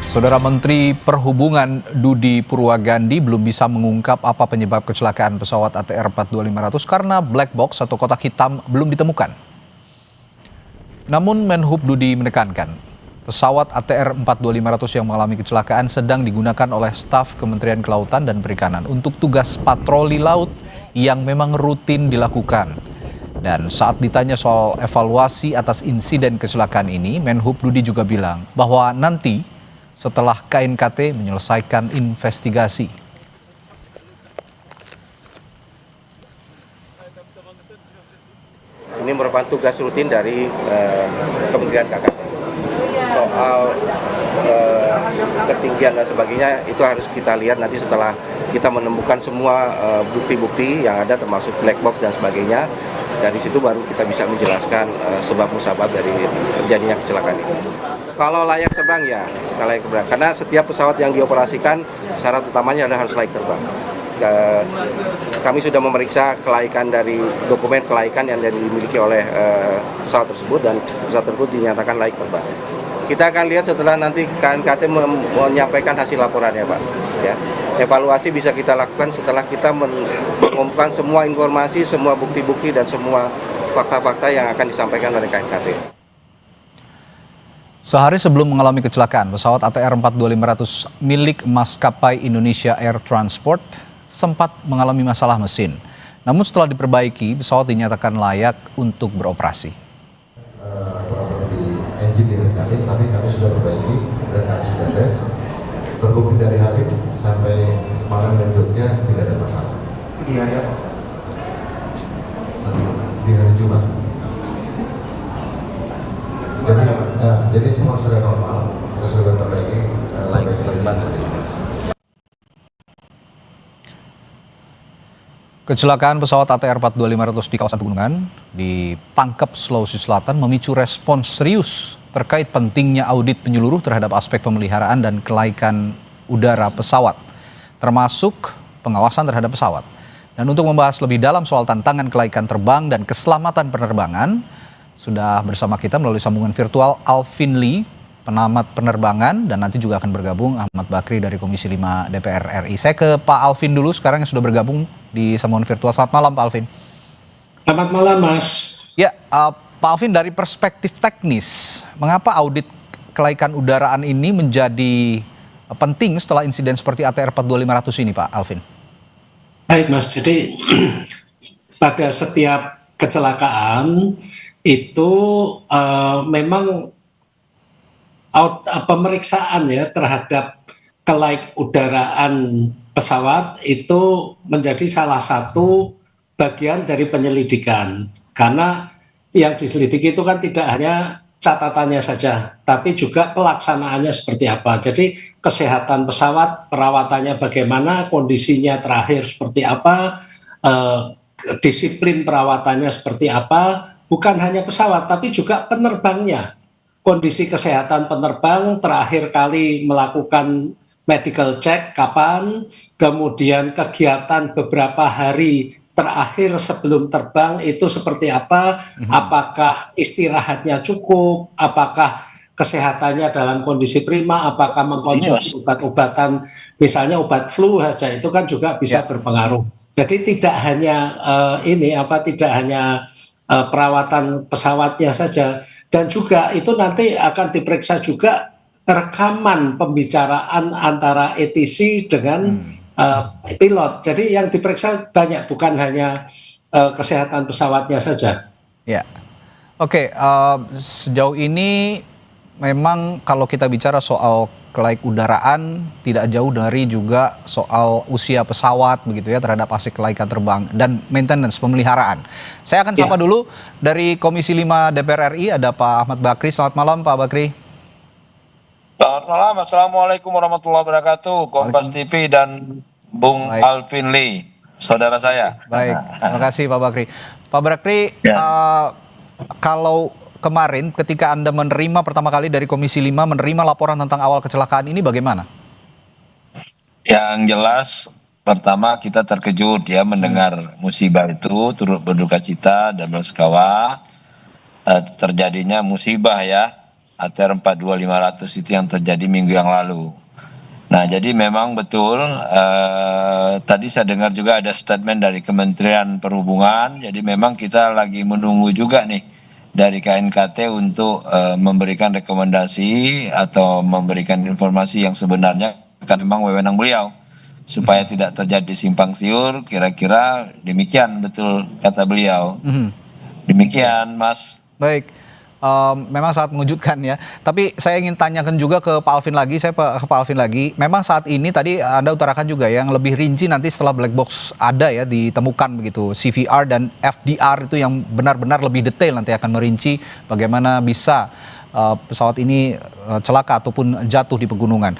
Saudara Menteri Perhubungan Dudi Purwagandi belum bisa mengungkap apa penyebab kecelakaan pesawat ATR 42500 karena black box atau kotak hitam belum ditemukan. Namun Menhub Dudi menekankan, pesawat ATR 42500 yang mengalami kecelakaan sedang digunakan oleh staf Kementerian Kelautan dan Perikanan untuk tugas patroli laut yang memang rutin dilakukan. Dan saat ditanya soal evaluasi atas insiden kecelakaan ini, Menhub Dudi juga bilang bahwa nanti setelah KNKT menyelesaikan investigasi. Ini merupakan tugas rutin dari Kementerian KKP. Soal ketinggian dan sebagainya itu harus kita lihat nanti setelah kita menemukan semua bukti-bukti yang ada termasuk black box dan sebagainya. Dari situ baru kita bisa menjelaskan sebab musabab dari terjadinya kecelakaan ini. Kalau layak terbang ya, layak terbang. Karena setiap pesawat yang dioperasikan syarat utamanya adalah harus layak terbang. Kami sudah memeriksa kelaikan dari dokumen kelaikan yang dimiliki oleh pesawat tersebut dan pesawat tersebut dinyatakan layak terbang. Kita akan lihat setelah nanti KNKT menyampaikan hasil laporannya, Pak. Ya, evaluasi bisa kita lakukan setelah kita mengumpulkan semua informasi, semua bukti-bukti dan semua fakta-fakta yang akan disampaikan oleh KNKT. Sehari sebelum mengalami kecelakaan, pesawat ATR 42500 milik maskapai Indonesia Air Transport sempat mengalami masalah mesin. Namun setelah diperbaiki, pesawat dinyatakan layak untuk beroperasi. Engineer kami sudah perbaiki dan kami sudah tes. Terbukti dari Halim sampai Semarang dan Jogja tidak ada masalah. Iya ya. Di hari Jumat. Jadi semua sudah normal, kita sudah perbaiki. Kecelakaan pesawat ATR 42500 di kawasan pegunungan di Pangkep, Sulawesi Selatan memicu respons serius terkait pentingnya audit menyeluruh terhadap aspek pemeliharaan dan kelaikan udara pesawat, termasuk pengawasan terhadap pesawat. Dan untuk membahas lebih dalam soal tantangan kelaikan terbang dan keselamatan penerbangan, sudah bersama kita melalui sambungan virtual Alvin Lee, pengamat penerbangan, dan nanti juga akan bergabung Ahmad Bakri dari Komisi 5 DPR RI. Saya ke Pak Alvin dulu sekarang yang sudah bergabung di sambungan virtual. Selamat malam Pak Alvin. Selamat malam Mas. Ya, Pak Alvin, dari perspektif teknis, mengapa audit kelaikan udaraan ini menjadi penting setelah insiden seperti ATR 42500 ini Pak Alvin? Baik Mas, jadi pada setiap kecelakaan itu memang pemeriksaan ya terhadap kelaik udaraan pesawat itu menjadi salah satu bagian dari penyelidikan, karena yang diselidiki itu kan tidak hanya catatannya saja, tapi juga pelaksanaannya seperti apa. Jadi kesehatan pesawat, perawatannya bagaimana, kondisinya terakhir seperti apa, disiplin perawatannya seperti apa, bukan hanya pesawat tapi juga penerbangnya. Kondisi kesehatan penerbang terakhir kali melakukan medical check kapan, kemudian kegiatan beberapa hari terakhir sebelum terbang itu seperti apa, apakah istirahatnya cukup, apakah kesehatannya dalam kondisi prima, apakah mengkonsumsi obat-obatan, misalnya obat flu saja itu kan juga bisa berpengaruh. Jadi tidak hanya tidak hanya perawatan pesawatnya saja, dan juga itu nanti akan diperiksa juga rekaman pembicaraan antara ATC dengan pilot. Jadi yang diperiksa banyak, bukan hanya kesehatan pesawatnya saja. Ya, oke. Sejauh ini memang kalau kita bicara soal kelaik udaraan tidak jauh dari juga soal usia pesawat begitu ya terhadap aspek kelaikan terbang dan maintenance pemeliharaan. Saya akan sapa dulu dari Komisi 5 DPR RI ada Pak Ahmad Bakri. Selamat malam Pak Bakri. Selamat malam, Assalamualaikum warahmatullahi wabarakatuh, Kompas TV dan Bung Alvin Lee, saudara saya. Baik, terima kasih Pak Bakri. Pak Bakri, kalau kemarin ketika Anda menerima pertama kali dari Komisi 5 menerima laporan tentang awal kecelakaan ini bagaimana? Yang jelas pertama kita terkejut ya mendengar musibah itu, turut berduka cita dan bersukawa terjadinya musibah ya. ATR 42500 itu yang terjadi minggu yang lalu. Nah, jadi memang betul, tadi saya dengar juga ada statement dari Kementerian Perhubungan, jadi memang kita lagi menunggu juga nih dari KNKT untuk memberikan rekomendasi atau memberikan informasi yang sebenarnya, kan memang wewenang beliau, supaya tidak terjadi simpang siur, kira-kira demikian betul kata beliau. Demikian, Mas. Baik. Memang sangat mengejutkan ya. Tapi saya ingin tanyakan juga ke Pak Alvin lagi. Saya ke Pak Alvin lagi. Memang saat ini tadi Anda utarakan juga yang lebih rinci nanti setelah black box ada ya ditemukan begitu. CVR dan FDR itu yang benar-benar lebih detail nanti akan merinci bagaimana bisa pesawat ini celaka ataupun jatuh di pegunungan.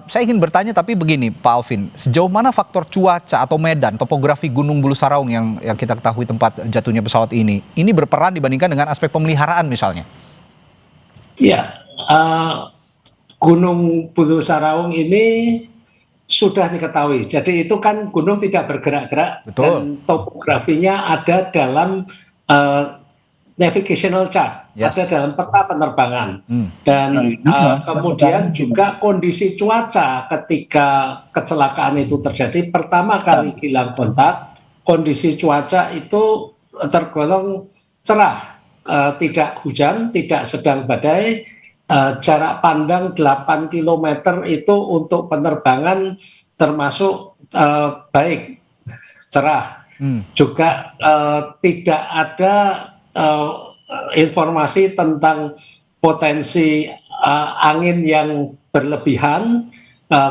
Saya ingin bertanya tapi begini Pak Alvin, sejauh mana faktor cuaca atau medan, topografi Gunung Bulu Saraung yang kita ketahui tempat jatuhnya pesawat ini berperan dibandingkan dengan aspek pemeliharaan misalnya? Ya, Gunung Bulu Saraung ini sudah diketahui. Jadi itu kan gunung tidak bergerak-gerak dan topografinya ada dalam navigational chart, ada dalam peta penerbangan. Dan kemudian juga kondisi cuaca ketika kecelakaan itu terjadi, pertama kali hilang kontak, kondisi cuaca itu tergolong cerah, tidak hujan, tidak sedang badai, jarak pandang 8 km itu untuk penerbangan termasuk baik, cerah. Juga tidak ada informasi tentang potensi angin yang berlebihan,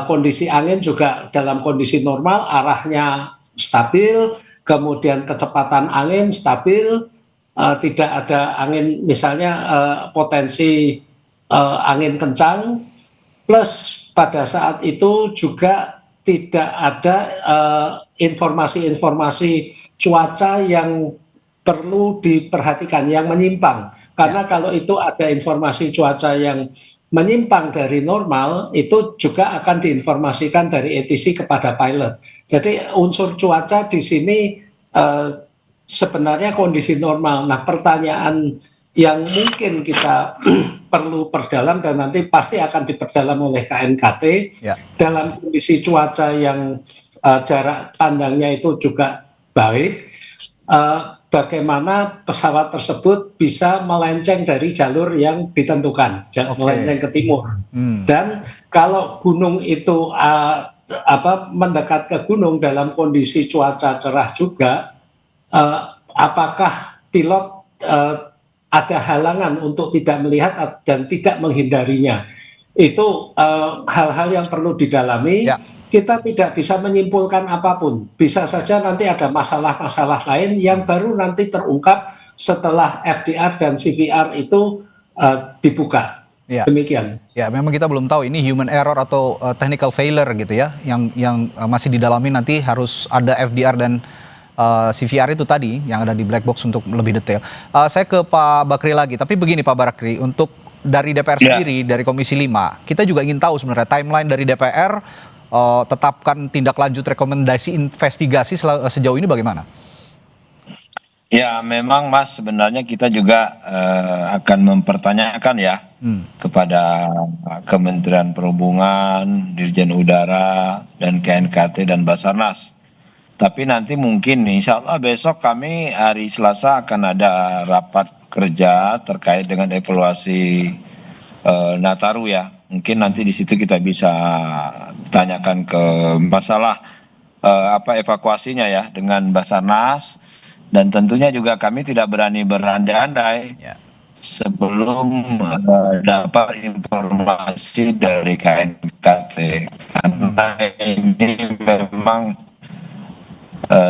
kondisi angin juga dalam kondisi normal, arahnya stabil, kemudian kecepatan angin stabil, tidak ada angin misalnya potensi angin kencang, plus pada saat itu juga tidak ada informasi-informasi cuaca yang perlu diperhatikan, yang menyimpang. Karena kalau itu ada informasi cuaca yang menyimpang dari normal, itu juga akan diinformasikan dari ATC kepada pilot. Jadi unsur cuaca di sini sebenarnya kondisi normal. Nah, pertanyaan yang mungkin kita perlu perdalam dan nanti pasti akan diperdalam oleh KNKT, dalam kondisi cuaca yang jarak pandangnya itu juga baik, bagaimana pesawat tersebut bisa melenceng dari jalur yang ditentukan, melenceng ke timur. Dan kalau gunung itu mendekat ke gunung dalam kondisi cuaca cerah juga, apakah pilot ada halangan untuk tidak melihat dan tidak menghindarinya? Itu hal-hal yang perlu didalami. Kita tidak bisa menyimpulkan apapun. Bisa saja nanti ada masalah-masalah lain yang baru nanti terungkap setelah FDR dan CVR itu dibuka. Demikian. Ya, memang kita belum tahu ini human error atau technical failure gitu ya, yang masih didalami. Nanti harus ada FDR dan CVR itu tadi yang ada di black box untuk lebih detail. Saya ke Pak Bakri lagi. Tapi begini Pak Bakri, untuk dari DPR sendiri, dari Komisi 5, kita juga ingin tahu sebenarnya timeline dari DPR. Tetapkan tindak lanjut rekomendasi investigasi sejauh ini bagaimana? Ya memang Mas, sebenarnya kita juga akan mempertanyakan ya kepada Kementerian Perhubungan, Dirjen Udara, dan KNKT dan Basarnas. Tapi nanti mungkin insya Allah besok kami hari Selasa akan ada rapat kerja terkait dengan evaluasi Nataru ya. Mungkin nanti di situ kita bisa tanyakan ke masalah evakuasinya ya dengan Basarnas, dan tentunya juga kami tidak berani berandai-andai sebelum dapat informasi dari KNKT, karena ini memang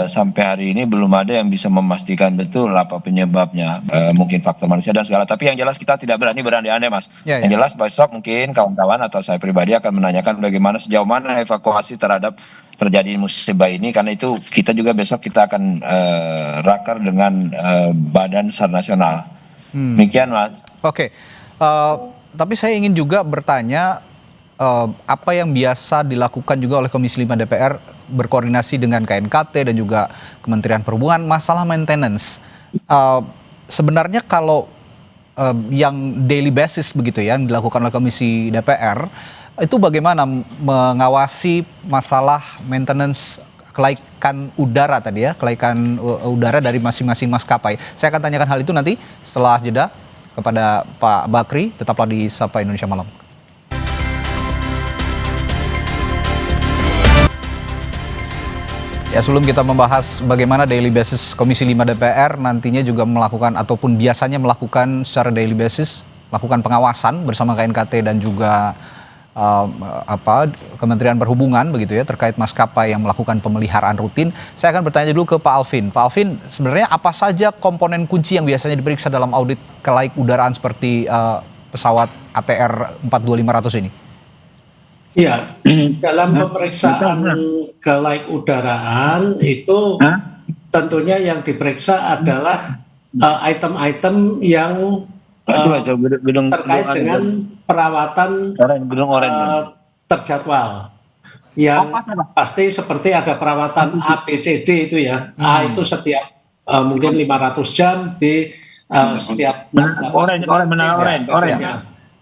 sampai hari ini belum ada yang bisa memastikan betul apa penyebabnya, mungkin faktor manusia dan segala. Tapi yang jelas kita tidak berani berandai-andai Mas. Yang jelas besok mungkin kawan-kawan atau saya pribadi akan menanyakan bagaimana sejauh mana evakuasi terhadap terjadi musibah ini, karena itu kita juga besok kita akan rakar dengan Badan SAR Nasional. Demikian Mas. Oke. Tapi saya ingin juga bertanya, apa yang biasa dilakukan juga oleh Komisi 5 DPR berkoordinasi dengan KNKT dan juga Kementerian Perhubungan, masalah maintenance. Sebenarnya kalau yang daily basis begitu ya, yang dilakukan oleh Komisi DPR, itu bagaimana mengawasi masalah maintenance kelaikan udara tadi ya, kelaikan udara dari masing-masing maskapai. Saya akan tanyakan hal itu nanti setelah jeda kepada Pak Bakri, tetaplah di Sapa Indonesia Malam. Ya, sebelum kita membahas bagaimana daily basis Komisi 5 DPR nantinya juga melakukan ataupun biasanya melakukan secara daily basis, melakukan pengawasan bersama KNKT dan juga Kementerian Perhubungan begitu ya, terkait maskapai yang melakukan pemeliharaan rutin. Saya akan bertanya dulu ke Pak Alvin. Pak Alvin, sebenarnya apa saja komponen kunci yang biasanya diperiksa dalam audit kelaik udaraan seperti pesawat ATR 42500 ini? Ya, dalam pemeriksaan kelaik udaraan itu tentunya yang diperiksa adalah item-item yang terkait dengan perawatan terjadwal. Yang pasti seperti ada perawatan A, B, C, D itu ya. A itu setiap mungkin 500 jam, B setiap orange.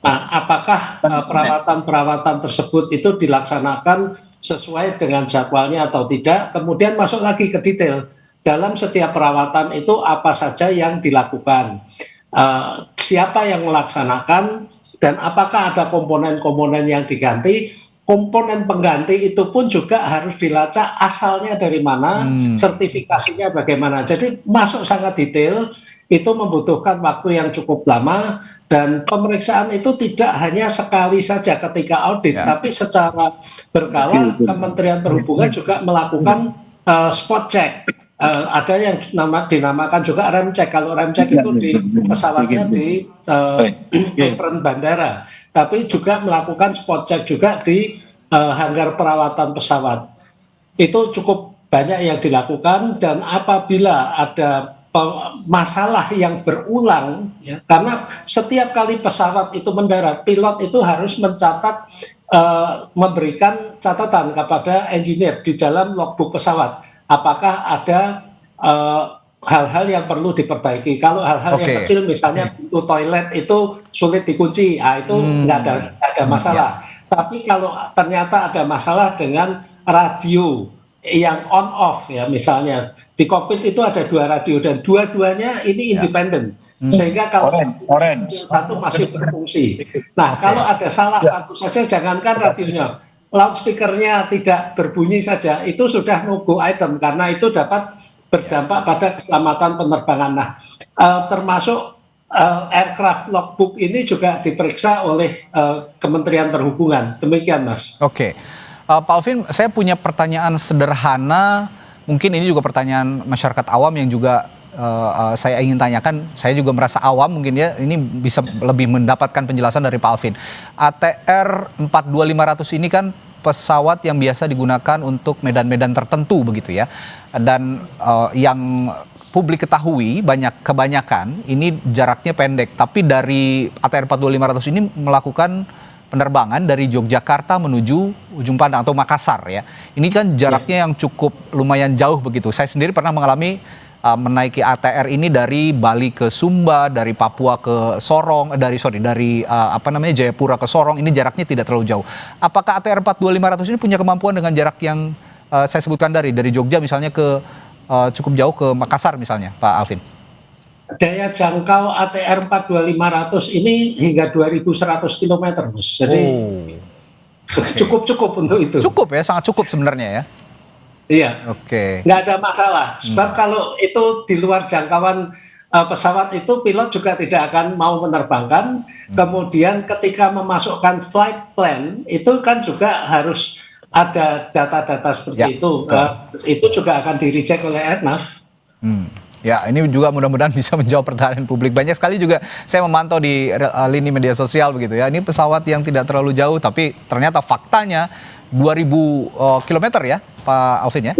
Nah, apakah perawatan-perawatan tersebut itu dilaksanakan sesuai dengan jadwalnya atau tidak? Kemudian masuk lagi ke detail. Dalam setiap perawatan itu apa saja yang dilakukan? Siapa yang melaksanakan? Dan apakah ada komponen-komponen yang diganti? Komponen pengganti itu pun juga harus dilacak asalnya dari mana, sertifikasinya bagaimana. Jadi masuk sangat detail, itu membutuhkan waktu yang cukup lama. Dan pemeriksaan itu tidak hanya sekali saja ketika audit, tapi secara berkala Kementerian Perhubungan juga melakukan spot check. Ada yang dinamakan juga rem check. Kalau rem check itu di pesawatnya di apron bandara, tapi juga melakukan spot check juga di hanggar perawatan pesawat. Itu cukup banyak yang dilakukan, dan apabila ada masalah yang berulang ya, karena setiap kali pesawat itu mendarat, pilot itu harus mencatat, memberikan catatan kepada engineer di dalam logbook pesawat apakah ada hal-hal yang perlu diperbaiki. Kalau hal-hal yang kecil misalnya pintu toilet itu sulit dikunci, itu nggak ada masalah. Tapi kalau ternyata ada masalah dengan radio yang on off ya, misalnya di kokpit itu ada 2 radio dan dua-duanya ini independen, sehingga kalau satu masih berfungsi. Nah, kalau ada salah satu saja, jangankan radionya, loudspeakernya tidak berbunyi saja, itu sudah no-go item karena itu dapat berdampak pada keselamatan penerbangan. Nah, termasuk aircraft logbook ini juga diperiksa oleh Kementerian Perhubungan. Demikian, Mas. Oke. Pak Alvin, saya punya pertanyaan sederhana, mungkin ini juga pertanyaan masyarakat awam yang juga saya ingin tanyakan. Saya juga merasa awam mungkin ya, ini bisa lebih mendapatkan penjelasan dari Pak Alvin. ATR 42500 ini kan pesawat yang biasa digunakan untuk medan-medan tertentu begitu ya. Dan yang publik ketahui kebanyakan ini jaraknya pendek, tapi dari ATR 42500 ini melakukan penerbangan dari Yogyakarta menuju ujung pandang atau Makassar ya. Ini kan jaraknya yang cukup lumayan jauh begitu. Saya sendiri pernah mengalami menaiki ATR ini dari Bali ke Sumba, dari Papua ke Sorong, dari Jayapura ke Sorong. Ini jaraknya tidak terlalu jauh. Apakah ATR 42500 ini punya kemampuan dengan jarak yang saya sebutkan dari Jogja misalnya ke cukup jauh ke Makassar misalnya, Pak Alvin? Daya jangkau ATR 42500 ini hingga 2100 km, Mas. Jadi cukup untuk itu. Cukup ya, sangat cukup sebenarnya ya. Iya. Oke. Nggak ada masalah. Sebab kalau itu di luar jangkauan pesawat itu, pilot juga tidak akan mau menerbangkan. Kemudian ketika memasukkan flight plan itu kan juga harus ada data-data seperti itu. Itu juga akan di-recheck oleh Airnav. Ya, ini juga mudah-mudahan bisa menjawab pertanyaan publik. Banyak sekali juga saya memantau di lini media sosial begitu ya. Ini pesawat yang tidak terlalu jauh, tapi ternyata faktanya 2000 kilometer ya, Pak Alvin ya?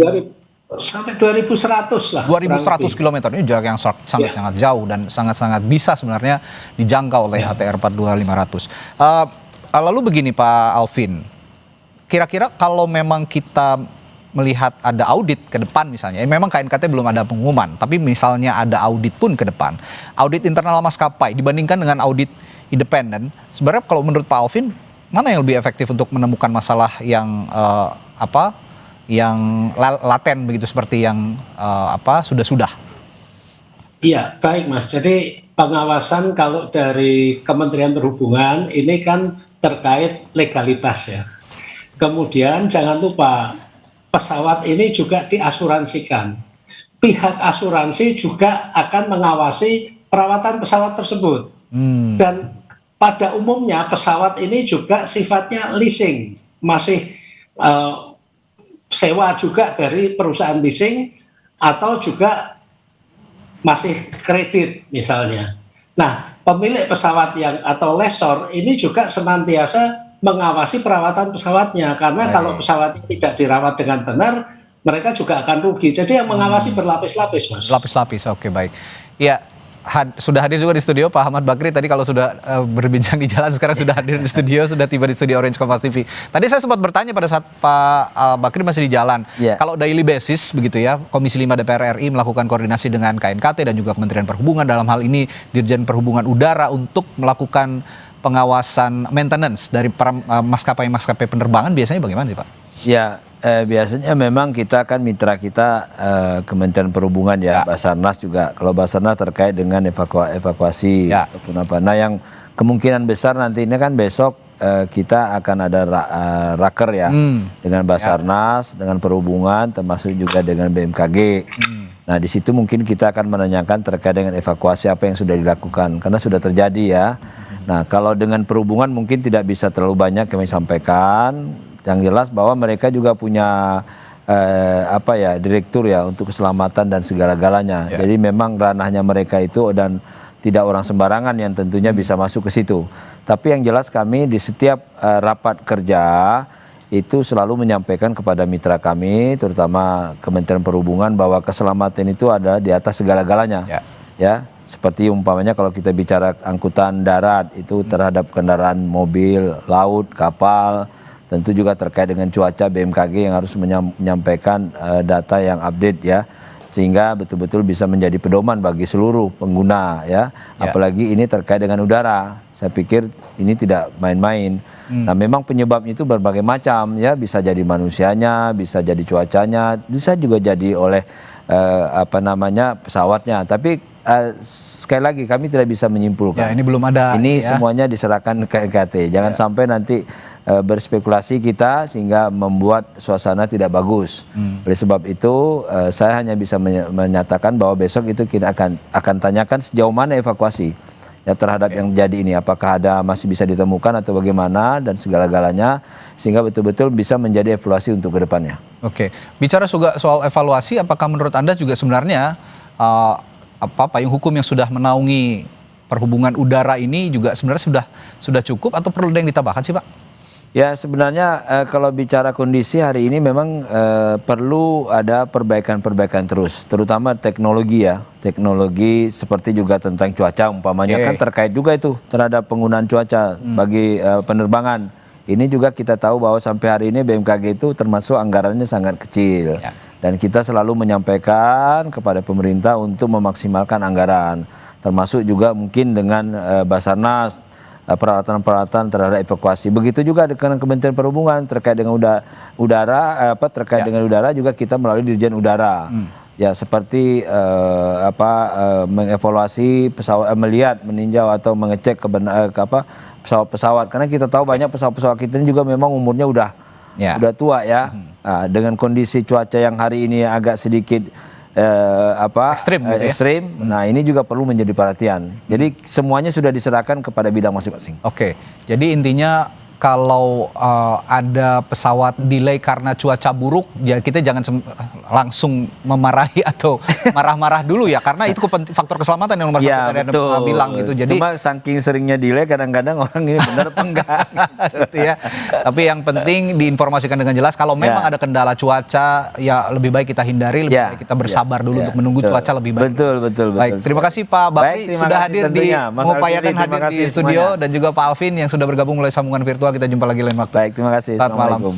Sampai 2100 lah. 2100 kilometer, ini jarak yang sangat-sangat jauh dan sangat-sangat bisa sebenarnya dijangkau oleh ATR 42500. Lalu begini Pak Alvin, kira-kira kalau memang kita melihat ada audit ke depan misalnya, memang KNKT belum ada pengumuman, tapi misalnya ada audit pun ke depan, audit internal maskapai dibandingkan dengan audit independen, sebenarnya kalau menurut Pak Alvin, mana yang lebih efektif untuk menemukan masalah yang yang laten begitu seperti yang sudah-sudah? Iya, baik Mas. Jadi pengawasan kalau dari Kementerian Perhubungan ini kan terkait legalitas ya. Kemudian jangan lupa pesawat ini juga diasuransikan. Pihak asuransi juga akan mengawasi perawatan pesawat tersebut. Dan pada umumnya pesawat ini juga sifatnya leasing, masih sewa juga dari perusahaan leasing atau juga masih kredit misalnya. Nah, pemilik pesawat atau lessor ini juga senantiasa mengawasi perawatan pesawatnya, karena kalau pesawat tidak dirawat dengan benar, mereka juga akan rugi. Jadi yang mengawasi berlapis-lapis, Mas. Lapis-lapis, oke, baik. Ya, sudah hadir juga di studio Pak Ahmad Bakri. Tadi kalau sudah berbincang di jalan, sekarang sudah hadir di studio, sudah tiba di studio Orange Kompas TV. Tadi saya sempat bertanya pada saat Pak Bakri masih di jalan. Kalau daily basis begitu ya, Komisi 5 DPR RI melakukan koordinasi dengan KNKT dan juga Kementerian Perhubungan, dalam hal ini Dirjen Perhubungan Udara, untuk melakukan pengawasan maintenance dari maskapai-maskapai penerbangan, biasanya bagaimana sih Pak? Ya, biasanya memang kita kan mitra kita Kementerian Perhubungan ya, Basarnas juga. Kalau Basarnas terkait dengan evakuasi ataupun apa. Nah, yang kemungkinan besar nanti ini kan besok kita akan ada raker ya dengan Basarnas, dengan Perhubungan, termasuk juga dengan BMKG. Nah, di situ mungkin kita akan menanyakan terkait dengan evakuasi apa yang sudah dilakukan, karena sudah terjadi ya. Nah, kalau dengan Perhubungan mungkin tidak bisa terlalu banyak kami sampaikan. Yang jelas bahwa mereka juga punya direktur ya untuk keselamatan dan segala-galanya. Jadi memang ranahnya mereka itu, dan tidak orang sembarangan yang tentunya bisa masuk ke situ. Tapi yang jelas kami di setiap rapat kerja itu selalu menyampaikan kepada mitra kami, terutama Kementerian Perhubungan, bahwa keselamatan itu ada di atas segala-galanya. Ya, seperti umpamanya kalau kita bicara angkutan darat itu terhadap kendaraan mobil, laut, kapal, tentu juga terkait dengan cuaca, BMKG yang harus menyampaikan data yang update ya, sehingga betul-betul bisa menjadi pedoman bagi seluruh pengguna ya. Apalagi ini terkait dengan udara, saya pikir ini tidak main-main. Nah, memang penyebabnya itu berbagai macam ya, bisa jadi manusianya, bisa jadi cuacanya, bisa juga jadi oleh pesawatnya. Tapi sekali lagi kami tidak bisa menyimpulkan. Ini belum ada. Ini semuanya diserahkan ke KNKT. Jangan sampai nanti berspekulasi kita sehingga membuat suasana tidak bagus. Oleh sebab itu saya hanya bisa menyatakan bahwa besok itu kita akan tanyakan sejauh mana evakuasi ya terhadap yang terjadi ini. Apakah masih bisa ditemukan atau bagaimana, dan segala-galanya, sehingga betul-betul bisa menjadi evaluasi untuk ke depannya. Oke. Bicara juga soal evaluasi, apakah menurut Anda juga sebenarnya payung hukum yang sudah menaungi perhubungan udara ini juga sebenarnya sudah cukup, atau perlu ada yang ditambahkan sih Pak? Ya, sebenarnya kalau bicara kondisi hari ini memang perlu ada perbaikan-perbaikan terus, terutama teknologi ya. Teknologi seperti juga tentang cuaca umpamanya kan terkait juga itu terhadap penggunaan cuaca bagi penerbangan. Ini juga kita tahu bahwa sampai hari ini BMKG itu termasuk anggarannya sangat kecil. Dan kita selalu menyampaikan kepada pemerintah untuk memaksimalkan anggaran. Termasuk juga mungkin dengan Basarnas, peralatan-peralatan terhadap evakuasi. Begitu juga dengan Kementerian Perhubungan terkait dengan udara, dengan udara juga kita melalui Dirjen Udara. Ya, seperti mengevaluasi pesawat, melihat, meninjau atau mengecek pesawat-pesawat. Karena kita tahu banyak pesawat-pesawat kita ini juga memang umurnya udah tua ya. Nah, dengan kondisi cuaca yang hari ini agak sedikit ekstrim. Nah, ini juga perlu menjadi perhatian. Jadi semuanya sudah diserahkan kepada bidang masing-masing. Oke. Jadi intinya kalau ada pesawat delay karena cuaca buruk, ya kita jangan langsung memarahi atau marah-marah dulu ya, karena itu faktor keselamatan yang nomor satu tadi Anda bilang gitu. Jadi cuma saking seringnya delay kadang-kadang orang ini benar apa enggak gitu ya. Tapi yang penting diinformasikan dengan jelas, kalau memang ada kendala cuaca ya lebih baik kita hindari, lebih baik kita bersabar dulu untuk menunggu cuaca lebih baik. Betul. Baik, terima kasih Pak Bakri sudah hadir mengupayakan hadir di studio, dan juga Pak Alvin yang sudah bergabung melalui sambungan virtual. Kita jumpa lagi lain waktu. Baik, terima kasih. Selamat malam.